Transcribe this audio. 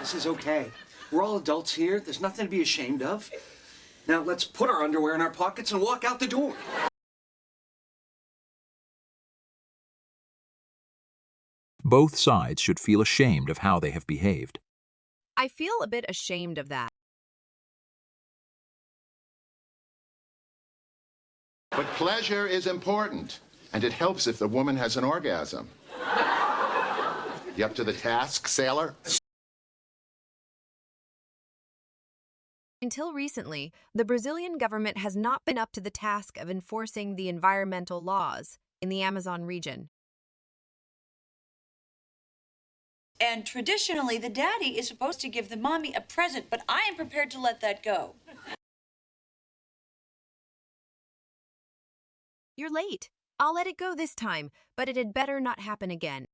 This is okay. We're all adults here. There's nothing to be ashamed of. Now let's put our underwear in our pockets and walk out the door. Both sides should feel ashamed of how they have behaved. I feel a bit ashamed of that. But pleasure is important, and it helps if the woman has an orgasm. You up to the task, sailor? Until recently, the Brazilian government has not been up to the task of enforcing the environmental laws in the Amazon region. And traditionally, the daddy is supposed to give the mommy a present, but I am prepared to let that go. You're late. I'll let it go this time, but it had better not happen again.